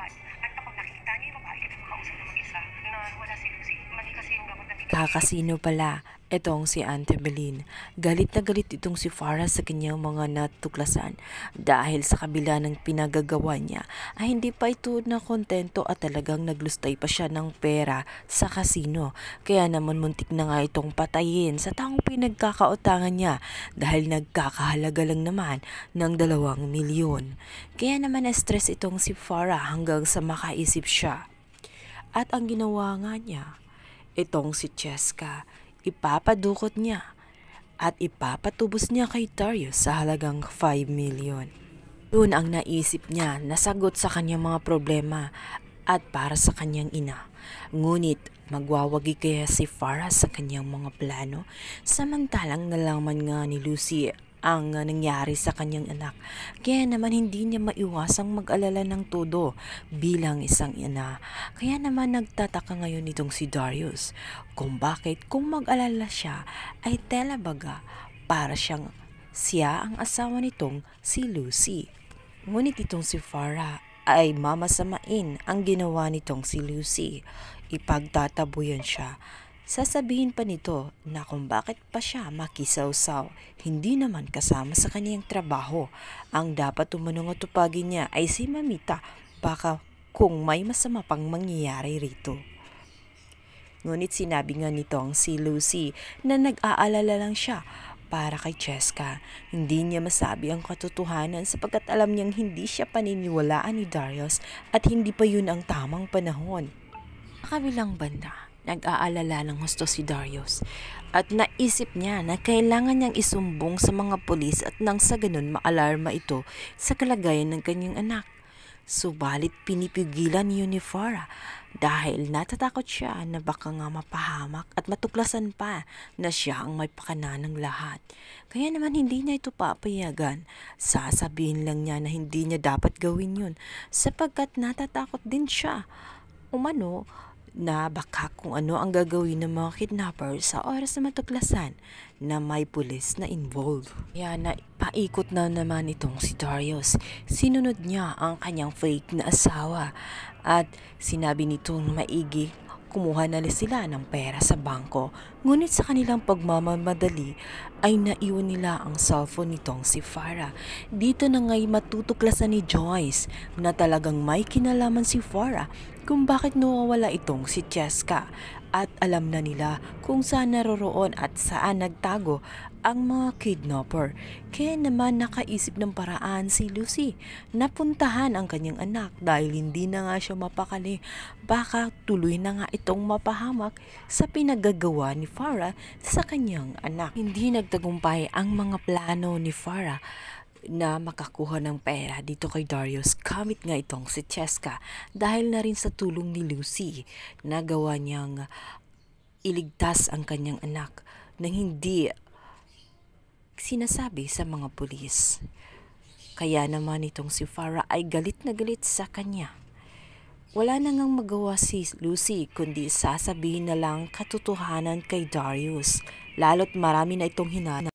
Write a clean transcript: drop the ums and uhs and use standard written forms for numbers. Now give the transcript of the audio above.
agad. At kapag nakikita niya yung babae, kita makausap na mag-isa na wala si Lucy. Mali kasi yung gamot na binigay. Kakasino pala itong si Auntie Beline. Galit na galit itong si Farah sa kanyang mga natuklasan dahil sa kabila ng pinagagawa niya ay hindi pa ito na kontento at talagang naglustay pa siya ng pera sa kasino. Kaya naman muntik na nga itong patayin sa taong pinagkakautangan niya dahil nagkakahalaga lang naman ng 2 milyon. Kaya naman na-stress itong si Farah hanggang sa makaisip siya. At ang ginawa nga niya, itong si Cheska, ipapadukot niya at ipapatubos niya kay Darius sa halagang 5 milyon. Yun ang naisip niya na sagot sa kanyang mga problema at para sa kanyang ina. Ngunit magwawagi kaya si Farah sa kanyang mga plano samantalang nalaman nga ni Lucy ang nangyari sa kanyang anak. Kaya naman hindi niya maiwasang mag-alala ng todo bilang isang ina. Kaya naman nagtataka ngayon itong si Darius kung bakit kung mag-alala siya ay talabaga para siya ang asawa nitong si Lucy. Ngunit itong si Farah ay mamasamain ang ginawa nitong si Lucy. Ipagtatabuyan siya. Sasabihin pa nito na kung bakit pa siya makisawsaw, hindi naman kasama sa kaniyang trabaho. Ang dapat umunong at tupagin niya ay si Mamita, baka kung may masama pang mangyayari rito. Ngunit sinabi nga nitong si Lucy na nag-aalala lang siya para kay Cheska. Hindi niya masabi ang katotohanan sapagkat alam niyang hindi siya paniniwalaan ni Darius at hindi pa yun ang tamang panahon. Sa kabilang banda, nag-aalala ng husto si Darius at naisip niya na kailangan niyang isumbong sa mga pulis at nang sa ganun maalarma ito sa kalagayan ng kanyang anak. Subalit pinipigilan niyo ni Farah dahil natatakot siya na baka nga mapahamak at matuklasan pa na siya ang may pakana ng lahat. Kaya naman hindi niya ito papayagan. Sasabihin lang niya na hindi niya dapat gawin yun sapagkat natatakot din siya umano na baka kung ano ang gagawin ng mga kidnapper sa oras na matuklasan na may pulis na involved. Kaya na paikot na naman itong si Darius. Sinunod niya ang kanyang fake na asawa at sinabi nitong maigi kumuha na sila ng pera sa bangko. Ngunit sa kanilang pagmamamadali ay naiwan nila ang cellphone nitong si Farah. Dito na nga'y matutuklasan ni Joyce na talagang may kinalaman si Farah kung bakit nawawala itong si Cheska. At alam na nila kung saan naroroon at saan nagtago ang mga kidnapper. Kaya naman nakaisip ng paraan si Lucy. Napuntahan ang kanyang anak dahil hindi na nga siya mapakali. Baka tuloy na nga itong mapahamak sa pinagagawa ni Farah sa kanyang anak. Hindi nagtagumpay ang mga plano ni Farah na makakuha ng pera dito kay Darius gamit nga itong si Cheska dahil na rin sa tulong ni Lucy nagawa niyang iligtas ang kanyang anak nang hindi sinasabi sa mga pulis. Kaya naman itong si Farah ay galit na galit sa kanya. Wala na ngang magawa si Lucy kundi sasabihin na lang katotohanan kay Darius lalo't marami na itong hinanap.